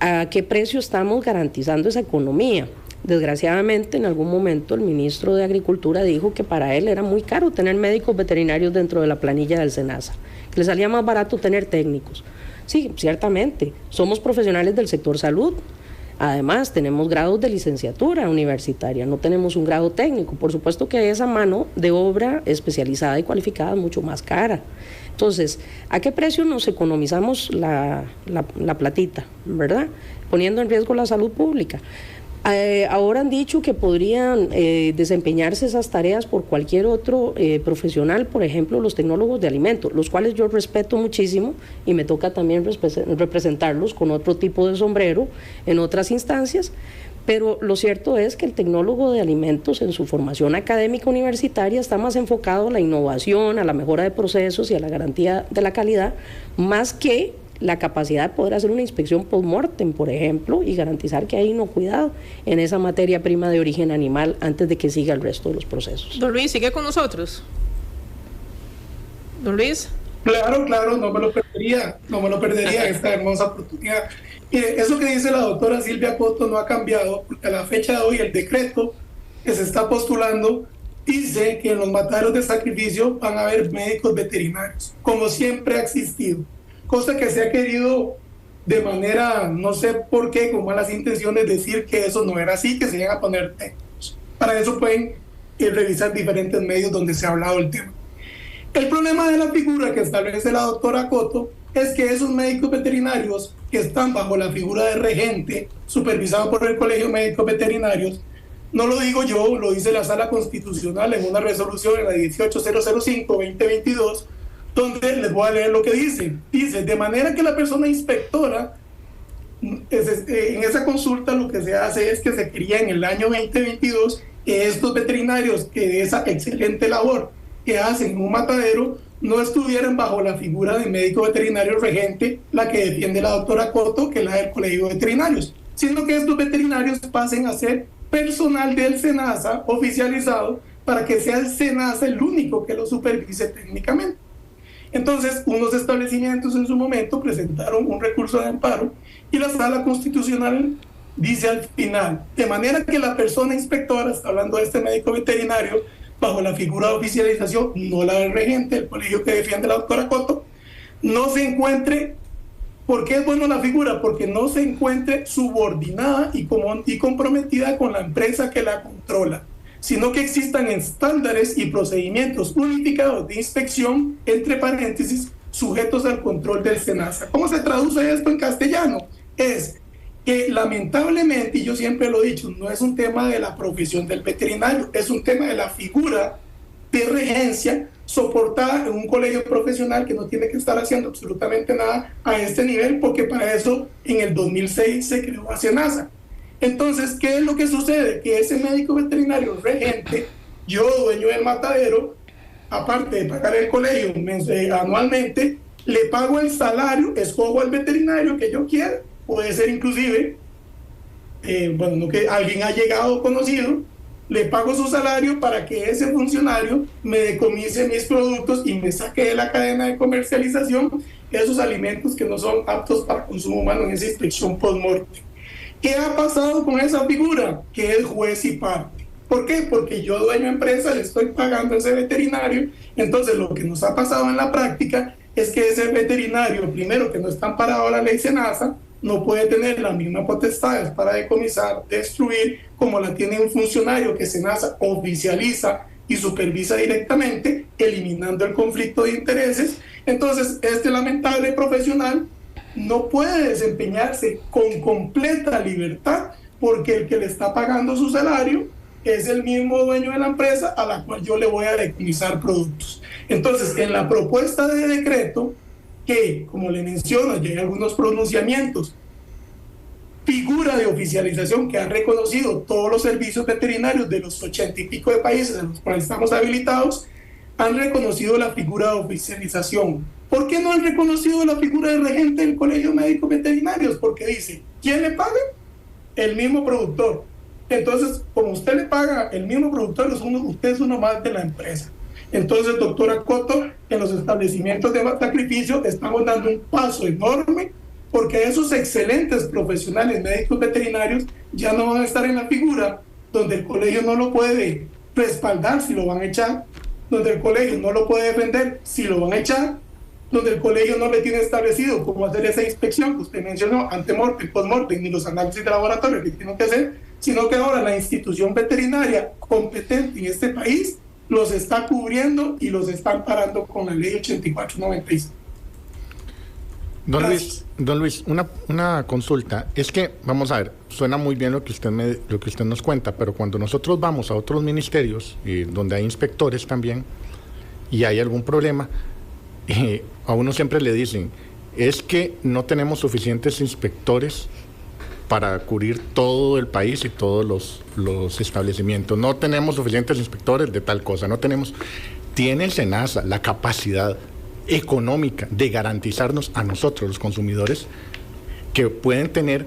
Speaker 6: ¿a qué precio estamos garantizando esa economía? Desgraciadamente, en algún momento el ministro de Agricultura dijo que para él era muy caro tener médicos veterinarios dentro de la planilla del SENASA, que le salía más barato tener técnicos. Sí, ciertamente, somos profesionales del sector salud. Además, tenemos grados de licenciatura universitaria, no tenemos un grado técnico. Por supuesto que esa mano de obra especializada y cualificada es mucho más cara. Entonces, ¿a qué precio nos economizamos la platita, verdad? Poniendo en riesgo la salud pública. Ahora han dicho que podrían desempeñarse esas tareas por cualquier otro profesional, por ejemplo, los tecnólogos de alimentos, los cuales yo respeto muchísimo y me toca también representarlos con otro tipo de sombrero en otras instancias. Pero lo cierto es que el tecnólogo de alimentos en su formación académica universitaria está más enfocado a la innovación, a la mejora de procesos y a la garantía de la calidad, más que la capacidad de poder hacer una inspección post-mortem, por ejemplo, y garantizar que hay inocuidad en esa materia prima de origen animal antes de que siga el resto de los procesos.
Speaker 2: Don Luis, ¿sigue con nosotros? Don Luis.
Speaker 5: Claro, no me lo perdería esta hermosa oportunidad. Mire, eso que dice la doctora Silvia Coto no ha cambiado, porque a la fecha de hoy el decreto que se está postulando dice que en los mataderos de sacrificio van a haber médicos veterinarios, como siempre ha existido, cosa que se ha querido de manera, no sé por qué, con malas intenciones, decir que eso no era así, que se iban a poner técnicos. Para eso pueden revisar diferentes medios donde se ha hablado el tema. El problema de la figura que establece la doctora Coto es que esos médicos veterinarios que están bajo la figura de regente, supervisado por el Colegio de Médicos Veterinarios, no lo digo yo, lo dice la Sala Constitucional en una resolución en la 18005-2022, donde les voy a leer lo que dice. Dice, de manera que la persona inspectora, en esa consulta lo que se hace es que se quería en el año 2022 que estos veterinarios, que de esa excelente labor que hacen en un matadero, no estuvieran bajo la figura de médico veterinario regente, la que defiende la doctora Coto, que es la del Colegio de Veterinarios, sino que estos veterinarios pasen a ser personal del SENASA oficializado para que sea el SENASA el único que lo supervise técnicamente. Entonces, unos establecimientos en su momento presentaron un recurso de amparo y la Sala Constitucional dice al final, de manera que la persona inspectora, está hablando de este médico veterinario, bajo la figura de oficialización, no la del regente, el colegio que defiende la doctora Coto, no se encuentre, ¿por qué es bueno la figura? Porque no se encuentre subordinada y comprometida con la empresa que la controla, sino que existan estándares y procedimientos unificados de inspección, entre paréntesis, sujetos al control del SENASA. ¿Cómo se traduce esto en castellano? Es que lamentablemente, y yo siempre lo he dicho, no es un tema de la profesión del veterinario, es un tema de la figura de regencia soportada en un colegio profesional que no tiene que estar haciendo absolutamente nada a este nivel, porque para eso en el 2006 se creó SENASA. Entonces, ¿qué es lo que sucede? Que ese médico veterinario regente, yo, dueño del matadero, aparte de pagar el colegio anualmente, le pago el salario, escojo al veterinario que yo quiera, puede ser inclusive, no que alguien ha llegado conocido, le pago su salario para que ese funcionario me decomise mis productos y me saque de la cadena de comercialización esos alimentos que no son aptos para consumo humano en esa inspección post-mortem. ¿Qué ha pasado con esa figura? Que es juez y parte. ¿Por qué? Porque yo, dueño de empresa, le estoy pagando a ese veterinario. Entonces, lo que nos ha pasado en la práctica es que ese veterinario, primero, que no está amparado a la ley SENASA, no puede tener las mismas potestades para decomisar, destruir, como la tiene un funcionario que SENASA oficializa y supervisa directamente, eliminando el conflicto de intereses. Entonces, este lamentable profesional no puede desempeñarse con completa libertad, porque el que le está pagando su salario es el mismo dueño de la empresa a la cual yo le voy a decomisar productos. Entonces, en la propuesta de decreto, que, como le menciono, ya hay algunos pronunciamientos, figura de oficialización que han reconocido todos los servicios veterinarios de los 80 y pico de países en los cuales estamos habilitados, han reconocido la figura de oficialización. ¿Por qué no han reconocido la figura de regente del Colegio de Médicos Veterinarios? Porque dice, ¿quién le paga? El mismo productor. Entonces, como usted le paga el mismo productor, usted es uno más de la empresa. Entonces, doctora Coto, en los establecimientos de sacrificio estamos dando un paso enorme, porque esos excelentes profesionales médicos veterinarios ya no van a estar en la figura donde el colegio no lo puede respaldar si lo van a echar, donde el colegio no lo puede defender si lo van a echar, donde el colegio no le tiene establecido cómo hacer esa inspección que usted mencionó, antemortem, postmortem, ni los análisis de laboratorio que tienen que hacer, sino que ahora la institución veterinaria competente en este país los está cubriendo y los está amparando con la ley 8496.
Speaker 7: Don Luis, una consulta. Es que, vamos a ver, suena muy bien lo que usted nos cuenta, pero cuando nosotros vamos a otros ministerios, donde hay inspectores también, y hay algún problema, a uno siempre le dicen, es que no tenemos suficientes inspectores para cubrir todo el país y todos los establecimientos. No tenemos suficientes inspectores de tal cosa, tiene el SENASA la capacidad económica de garantizarnos a nosotros, los consumidores, que pueden tener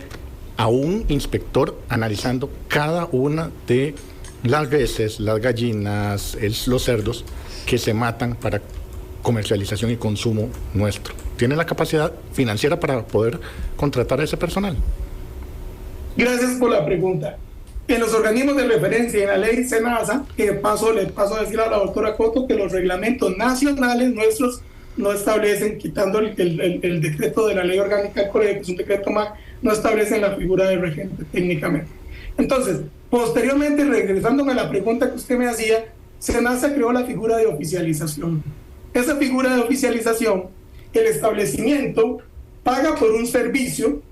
Speaker 7: a un inspector analizando cada una de las reses, las gallinas, los cerdos que se matan para comercialización y consumo nuestro. ¿Tiene la capacidad financiera para poder contratar a ese personal?
Speaker 5: Gracias por la pregunta. En los organismos de referencia y en la ley SENASA, le paso a decir a la doctora Coto que los reglamentos nacionales nuestros no establecen, quitando el decreto de la ley orgánica del colegio, que es un decreto más, no establecen la figura de regente técnicamente. Entonces, posteriormente, regresándome a la pregunta que usted me hacía, SENASA creó la figura de oficialización. Esa figura de oficialización, el establecimiento paga por un servicio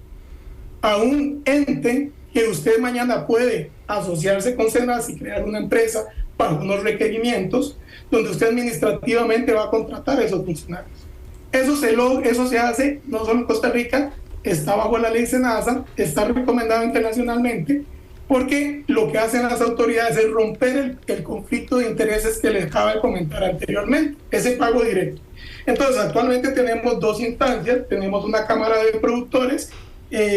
Speaker 5: a un ente que usted mañana puede asociarse con SENASA y crear una empresa para unos requerimientos donde usted administrativamente va a contratar a esos funcionarios. Eso se hace no solo en Costa Rica, está bajo la ley SENASA, está recomendado internacionalmente, porque lo que hacen las autoridades es romper el conflicto de intereses que les acaba de comentar anteriormente, ese pago directo. Entonces, actualmente tenemos dos instancias, tenemos una Cámara de Productores,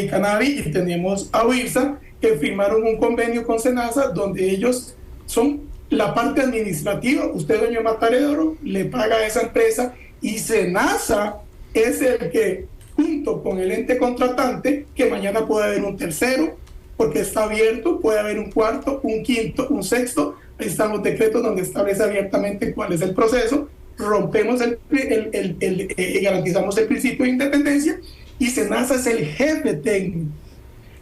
Speaker 5: Canavi, y tenemos a UIRSA, que firmaron un convenio con SENASA, donde ellos son la parte administrativa. Usted, dueño de matadero, le paga a esa empresa, y SENASA es el que, junto con el ente contratante, que mañana puede haber un tercero, porque está abierto, puede haber un cuarto, un quinto, un sexto. Ahí están los decretos donde establece abiertamente cuál es el proceso, rompemos garantizamos el principio de independencia, y SENASA es el jefe técnico.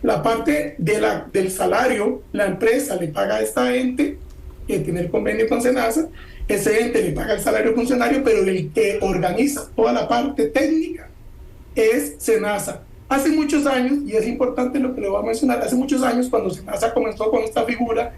Speaker 5: La parte del salario, la empresa le paga a esta ente, que tiene el convenio con SENASA, ese ente le paga el salario funcionario, pero el que organiza toda la parte técnica es SENASA. Hace muchos años, y es importante lo que le voy a mencionar, hace muchos años cuando SENASA comenzó con esta figura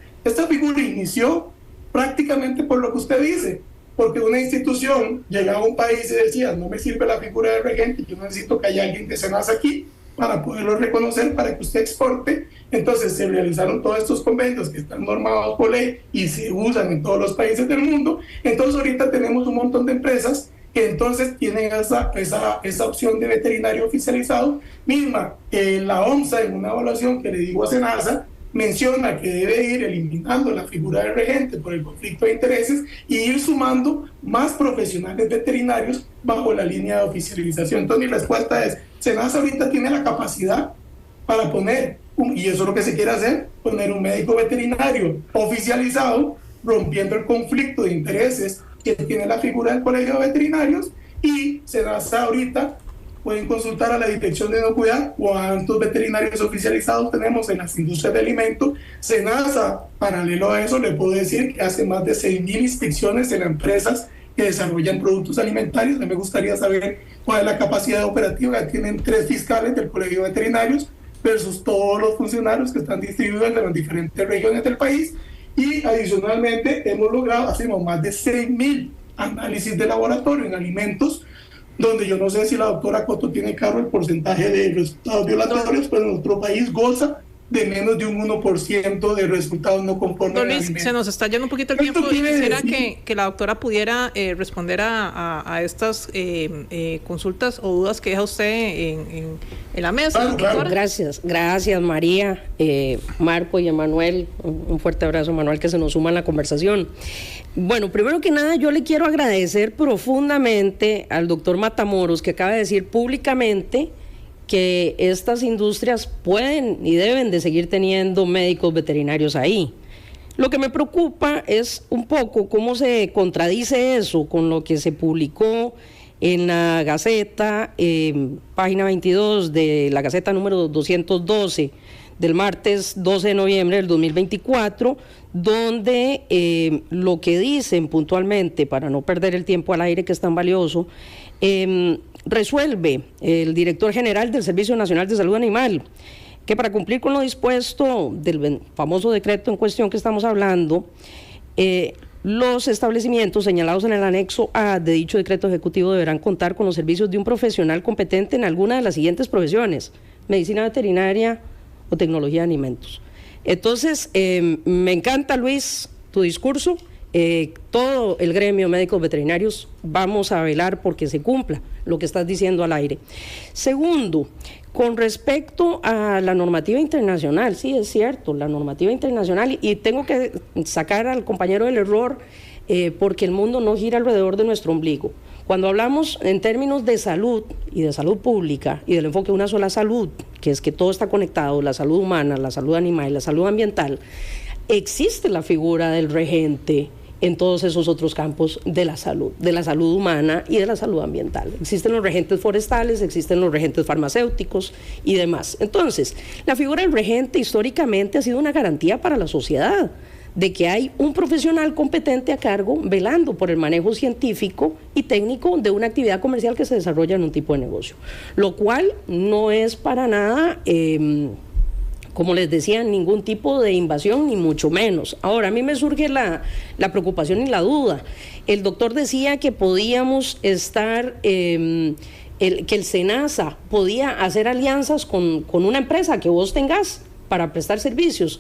Speaker 5: inició prácticamente por lo que usted dice, porque una institución llegaba a un país y decía, no me sirve la figura del regente, yo necesito que haya alguien de SENASA aquí para poderlo reconocer, para que usted exporte. Entonces se realizaron todos estos convenios que están normados por ley y se usan en todos los países del mundo. Entonces ahorita tenemos un montón de empresas que entonces tienen esa opción de veterinario oficializado misma. La OMSA, en una evaluación que le digo a SENASA, menciona que debe ir eliminando la figura del regente por el conflicto de intereses y ir sumando más profesionales veterinarios bajo la línea de oficialización. Entonces mi respuesta es, SENASA ahorita tiene la capacidad para poner, y eso es lo que se quiere hacer, poner un médico veterinario oficializado, rompiendo el conflicto de intereses que tiene la figura del colegio de veterinarios, y SENASA ahorita pueden consultar a la Dirección de Inocuidad cuántos veterinarios oficializados tenemos en las industrias de alimentos. SENASA, paralelo a eso, le puedo decir que hace más de 6.000 inspecciones en empresas que desarrollan productos alimentarios. Me gustaría saber cuál es la capacidad operativa que tienen 3 fiscales del Colegio de Veterinarios versus todos los funcionarios que están distribuidos en las diferentes regiones del país. Y adicionalmente hacemos más de 6.000 análisis de laboratorio en alimentos, donde yo no sé si la doctora Coto tiene claro el porcentaje de resultados violatorios, pero nuestro país goza de menos de un 1% de resultados no conformes.
Speaker 2: Don Luis, se nos está yendo un poquito el tiempo y quisiera que la doctora pudiera responder a estas consultas o dudas que deja usted en la mesa.
Speaker 5: Claro.
Speaker 6: Gracias María, Marco y Emanuel, un fuerte abrazo, Manuel, que se nos suma a la conversación. Bueno, primero que nada yo le quiero agradecer profundamente al doctor Matamoros, que acaba de decir públicamente que estas industrias pueden y deben de seguir teniendo médicos veterinarios ahí. Lo que me preocupa es un poco cómo se contradice eso con lo que se publicó en la Gaceta, página 22 de la Gaceta número 212 del martes 12 de noviembre del 2024, donde lo que dicen puntualmente, para no perder el tiempo al aire que es tan valioso, resuelve el director general del Servicio Nacional de Salud Animal, que para cumplir con lo dispuesto del famoso decreto en cuestión que estamos hablando, los establecimientos señalados en el anexo A de dicho decreto ejecutivo deberán contar con los servicios de un profesional competente en alguna de las siguientes profesiones: medicina veterinaria o tecnología de alimentos. Entonces, me encanta, Luis, tu discurso. Todo el gremio de médicos veterinarios vamos a velar porque se cumpla lo que estás diciendo al aire. Segundo, con respecto a la normativa internacional, sí, es cierto, la normativa internacional, y tengo que sacar al compañero del error, porque el mundo no gira alrededor de nuestro ombligo. Cuando hablamos en términos de salud y de salud pública y del enfoque de una sola salud, que es que todo está conectado, la salud humana, la salud animal y la salud ambiental, existe la figura del regente en todos esos otros campos de la salud humana y de la salud ambiental. Existen los regentes forestales, existen los regentes farmacéuticos y demás. Entonces, la figura del regente históricamente ha sido una garantía para la sociedad de que hay un profesional competente a cargo velando por el manejo científico y técnico de una actividad comercial que se desarrolla en un tipo de negocio, lo cual no es para nada, como les decía, ningún tipo de invasión, ni mucho menos. Ahora, a mí me surge la preocupación y la duda. El doctor decía que podíamos estar, que el SENASA podía hacer alianzas con una empresa que vos tengas para prestar servicios.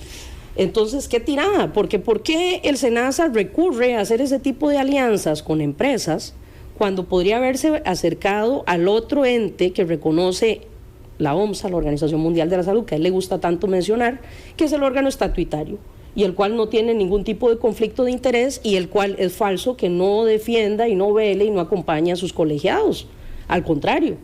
Speaker 6: Entonces, ¿qué tirada? Porque ¿por qué el SENASA recurre a hacer ese tipo de alianzas con empresas cuando podría haberse acercado al otro ente que reconoce la OMSA, la Organización Mundial de la Salud, que a él le gusta tanto mencionar, que es el órgano estatutario, y el cual no tiene ningún tipo de conflicto de interés, y el cual es falso que no defienda y no vele y no acompañe a sus colegiados? Al contrario.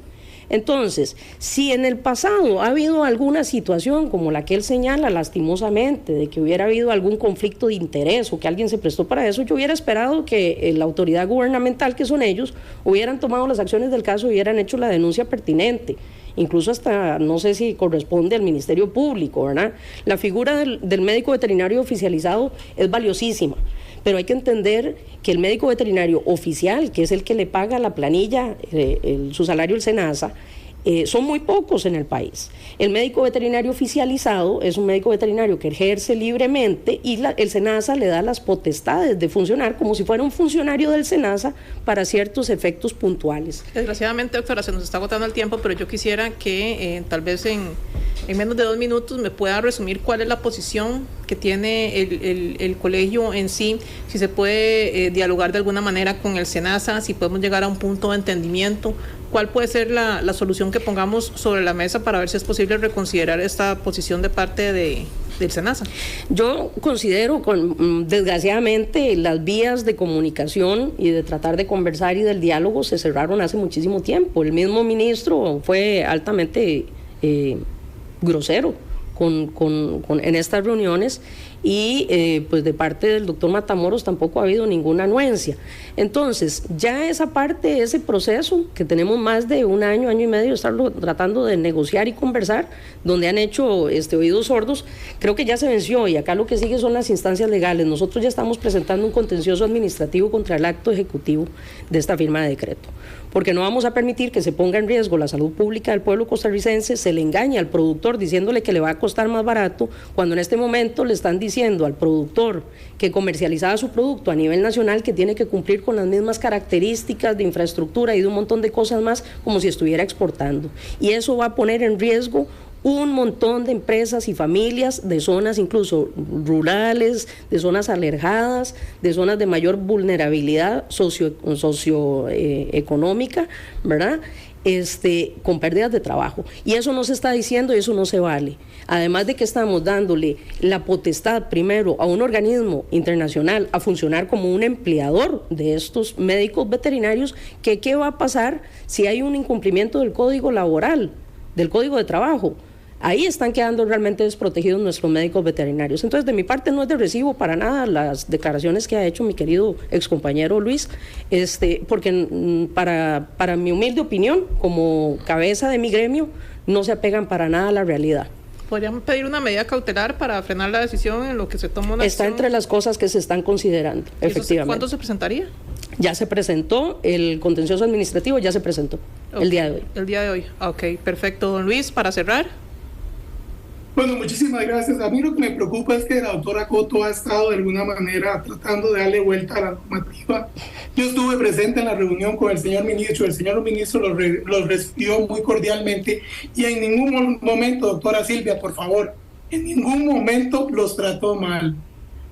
Speaker 6: Entonces, si en el pasado ha habido alguna situación como la que él señala lastimosamente, de que hubiera habido algún conflicto de interés o que alguien se prestó para eso, yo hubiera esperado que la autoridad gubernamental, que son ellos, hubieran tomado las acciones del caso y hubieran hecho la denuncia pertinente. Incluso hasta, no sé si corresponde al Ministerio Público, ¿verdad? La figura del médico veterinario oficializado es valiosísima, pero hay que entender que el médico veterinario oficial, que es el que le paga la planilla, su salario el SENASA, Son muy pocos en el país. El médico veterinario oficializado es un médico veterinario que ejerce libremente y el SENASA le da las potestades de funcionar como si fuera un funcionario del SENASA para ciertos efectos puntuales.
Speaker 2: Desgraciadamente, doctora, se nos está agotando el tiempo, pero yo quisiera que tal vez en menos de 2 minutos me pueda resumir cuál es la posición que tiene el colegio en sí, si se puede dialogar de alguna manera con el SENASA, si podemos llegar a un punto de entendimiento. ¿Cuál puede ser la solución que pongamos sobre la mesa para ver si es posible reconsiderar esta posición de parte del SENASA?
Speaker 6: Yo considero, desgraciadamente, las vías de comunicación y de tratar de conversar y del diálogo se cerraron hace muchísimo tiempo. El mismo ministro fue altamente grosero en estas reuniones y pues de parte del doctor Matamoros tampoco ha habido ninguna anuencia. Entonces, ya esa parte, ese proceso que tenemos más de un año, año y medio, estarlo tratando de negociar y conversar, donde han hecho oídos sordos, creo que ya se venció y acá lo que sigue son las instancias legales. Nosotros ya estamos presentando un contencioso administrativo contra el acto ejecutivo de esta firma de decreto, porque no vamos a permitir que se ponga en riesgo la salud pública del pueblo costarricense, se le engaña al productor diciéndole que le va a costar más barato, cuando en este momento le están diciendo al productor que comercializaba su producto a nivel nacional que tiene que cumplir con las mismas características de infraestructura y de un montón de cosas más como si estuviera exportando. Y eso va a poner en riesgo un montón de empresas y familias de zonas incluso rurales, de zonas alejadas, de zonas de mayor vulnerabilidad socioeconómica, ¿verdad? Con pérdidas de trabajo. Y eso no se está diciendo y eso no se vale. Además de que estamos dándole la potestad primero a un organismo internacional a funcionar como un empleador de estos médicos veterinarios, que qué va a pasar si hay un incumplimiento del código laboral, del código de trabajo. Ahí están quedando realmente desprotegidos nuestros médicos veterinarios. Entonces, de mi parte no es de recibo para nada las declaraciones que ha hecho mi querido excompañero Luis, porque para mi humilde opinión, como cabeza de mi gremio, no se apegan para nada a la realidad.
Speaker 2: ¿Podrían pedir una medida cautelar para frenar la decisión en lo que se toma una
Speaker 6: Está
Speaker 2: acción?
Speaker 6: entre las cosas que se están considerando, efectivamente.
Speaker 2: ¿Cuándo se presentaría?
Speaker 6: Ya se presentó, el contencioso administrativo ya se presentó, el día de hoy.
Speaker 2: El día de hoy, ok, perfecto. Don Luis, para cerrar.
Speaker 5: Bueno, muchísimas gracias. A mí lo que me preocupa es que la doctora Coto ha estado de alguna manera tratando de darle vuelta a la normativa. Yo estuve presente en la reunión con el señor ministro los recibió muy cordialmente y en ningún momento, doctora Silvia, por favor, en ningún momento los trató mal.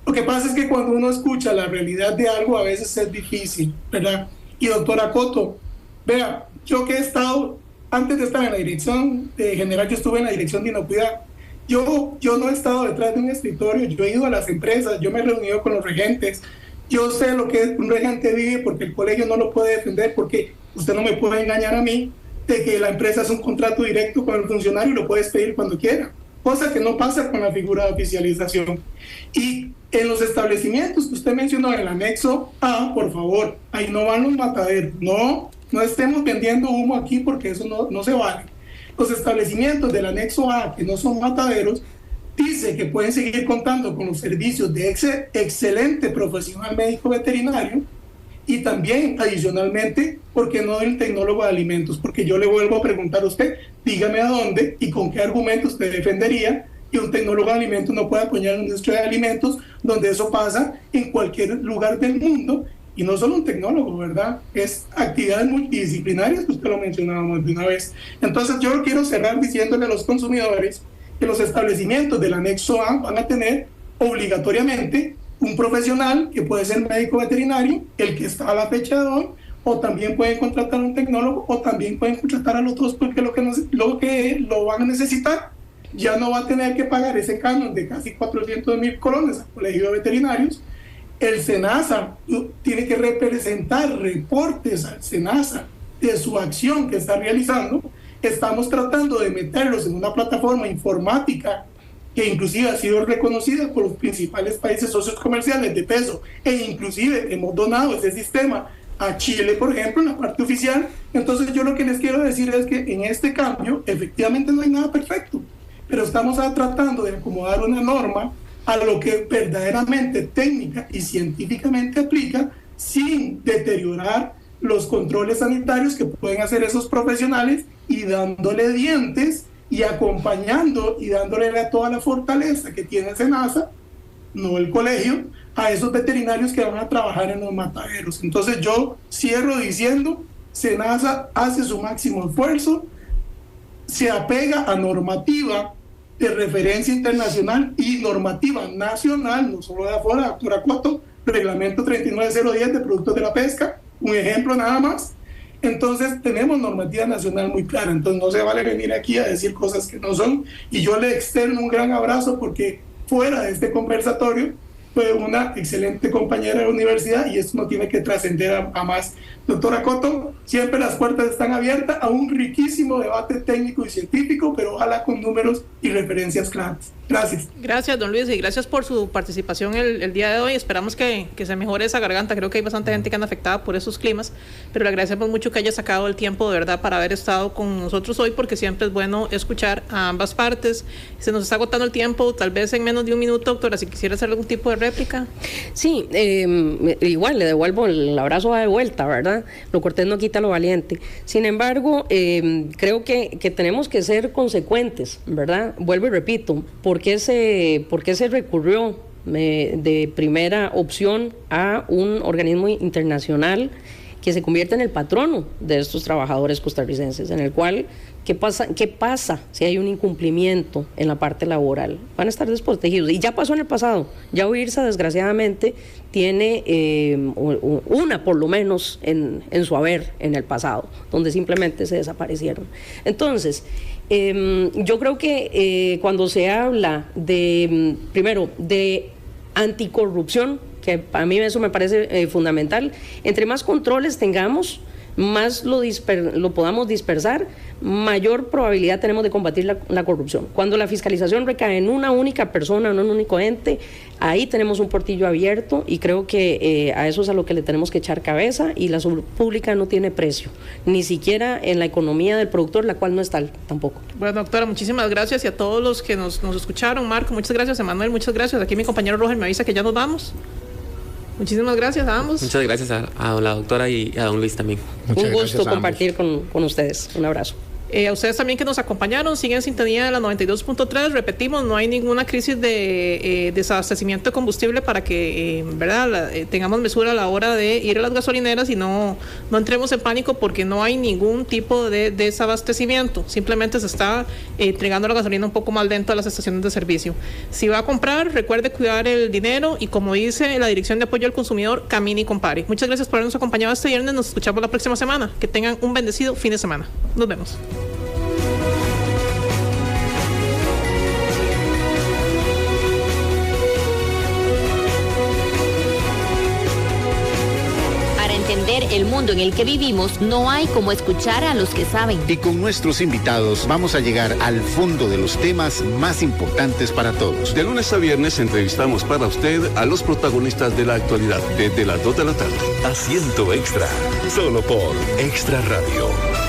Speaker 5: Lo que pasa es que cuando uno escucha la realidad de algo a veces es difícil, ¿verdad? Y doctora Coto, vea, yo que he estado, antes de estar en la dirección general, yo estuve en la dirección de inocuidad. Yo no he estado detrás de un escritorio, yo he ido a las empresas, yo me he reunido con los regentes, yo sé lo que un regente vive porque el colegio no lo puede defender, porque usted no me puede engañar a mí de que la empresa es un contrato directo con el funcionario y lo puedes pedir cuando quiera, cosa que no pasa con la figura de oficialización. Y en los establecimientos que usted mencionó en el anexo A, por favor, ahí no van los mataderos, no estemos vendiendo humo aquí porque eso no se vale. Los establecimientos del anexo A, que no son mataderos, dice que pueden seguir contando con los servicios de excelente profesional médico veterinario y también, adicionalmente, ¿por qué no el tecnólogo de alimentos? Porque yo le vuelvo a preguntar a usted, dígame a dónde y con qué argumento usted defendería que un tecnólogo de alimentos no pueda apoyar en la industria de alimentos, donde eso pasa en cualquier lugar del mundo. Y no solo un tecnólogo, ¿verdad? Es actividades multidisciplinarias que usted lo mencionaba más de una vez. Entonces yo quiero cerrar diciéndole a los consumidores que los establecimientos del anexo A van a tener obligatoriamente un profesional que puede ser médico veterinario, el que está a la fecha de hoy, o también pueden contratar a un tecnólogo, o también pueden contratar a los dos, porque lo que lo van a necesitar ya no va a tener que pagar ese canon de casi 400,000 colones al colegio de veterinarios. El SENASA tiene que representar reportes al SENASA de su acción que está realizando. Estamos tratando de meterlos en una plataforma informática que inclusive ha sido reconocida por los principales países socios comerciales de peso, e inclusive hemos donado ese sistema a Chile, por ejemplo, en la parte oficial. Entonces yo lo que les quiero decir es que en este cambio efectivamente no hay nada perfecto, pero estamos tratando de acomodar una norma a lo que verdaderamente técnica y científicamente aplica, sin deteriorar los controles sanitarios que pueden hacer esos profesionales y dándole dientes y acompañando y dándole toda la fortaleza que tiene SENASA, no el colegio, a esos veterinarios que van a trabajar en los mataderos. Entonces yo cierro diciendo, SENASA hace su máximo esfuerzo, se apega a normativa de referencia internacional y normativa nacional, no solo de afuera, doctora Coto, reglamento 39010 de productos de la pesca, un ejemplo nada más. Entonces tenemos normativa nacional muy clara, entonces no se vale venir aquí a decir cosas que no son, y yo le externo un gran abrazo porque fuera de este conversatorio fue una excelente compañera de la universidad y esto no tiene que trascender a más. Doctora Coto, siempre las puertas están abiertas a un riquísimo debate técnico y científico, pero ojalá con números y referencias claras. Gracias.
Speaker 2: Gracias, don Luis, y gracias por su participación el día de hoy. Esperamos que se mejore esa garganta. Creo que hay bastante gente que anda afectada por esos climas, pero le agradecemos mucho que haya sacado el tiempo de verdad para haber estado con nosotros hoy, porque siempre es bueno escuchar a ambas partes. Se nos está agotando el tiempo, tal vez en menos de un minuto, doctora, si quisiera hacer algún tipo de réplica.
Speaker 6: Sí, igual le devuelvo el abrazo de vuelta, ¿verdad? Lo cortés no quita lo valiente. Sin embargo, creo que tenemos que ser consecuentes, ¿verdad? Vuelvo y repito, ¿por qué se recurrió de primera opción a un organismo internacional que se convierte en el patrono de estos trabajadores costarricenses, en el cual, ¿qué pasa si hay un incumplimiento en la parte laboral? Van a estar desprotegidos, y ya pasó en el pasado. Ya OIRSA, desgraciadamente, tiene una, por lo menos, en su haber en el pasado, donde simplemente se desaparecieron. Entonces, yo creo que cuando se habla primero, de anticorrupción, que a mí eso me parece fundamental, entre más controles tengamos, más lo podamos dispersar, mayor probabilidad tenemos de combatir la corrupción. Cuando la fiscalización recae en una única persona, en un único ente, ahí tenemos un portillo abierto, y creo que a eso es a lo que le tenemos que echar cabeza, y la salud pública no tiene precio, ni siquiera en la economía del productor, la cual no es tal tampoco.
Speaker 2: Bueno, doctora, muchísimas gracias, y a todos los que nos escucharon. Marco, muchas gracias. Emanuel, muchas gracias. Aquí mi compañero Roger me avisa que ya nos vamos. Muchísimas gracias a ambos.
Speaker 4: Muchas gracias a la doctora y a don Luis también.
Speaker 6: Un gusto compartir con ustedes. Un abrazo.
Speaker 2: A ustedes también que nos acompañaron, siguen en sintonía de la 92.3. Repetimos, no hay ninguna crisis de desabastecimiento de combustible para que tengamos mesura a la hora de ir a las gasolineras y no entremos en pánico, porque no hay ningún tipo de desabastecimiento. Simplemente se está entregando la gasolina un poco más lento a las estaciones de servicio. Si va a comprar, recuerde cuidar el dinero, y como dice la Dirección de Apoyo al Consumidor, camine y compare. Muchas gracias por habernos acompañado este viernes. Nos escuchamos la próxima semana. Que tengan un bendecido fin de semana. Nos vemos.
Speaker 8: El mundo en el que vivimos, no hay como escuchar a los que saben.
Speaker 9: Y con nuestros invitados vamos a llegar al fondo de los temas más importantes para todos.
Speaker 10: De lunes a viernes entrevistamos para usted a los protagonistas de la actualidad, desde las 2 de la tarde.
Speaker 1: Asiento Extra, solo por Extra Radio.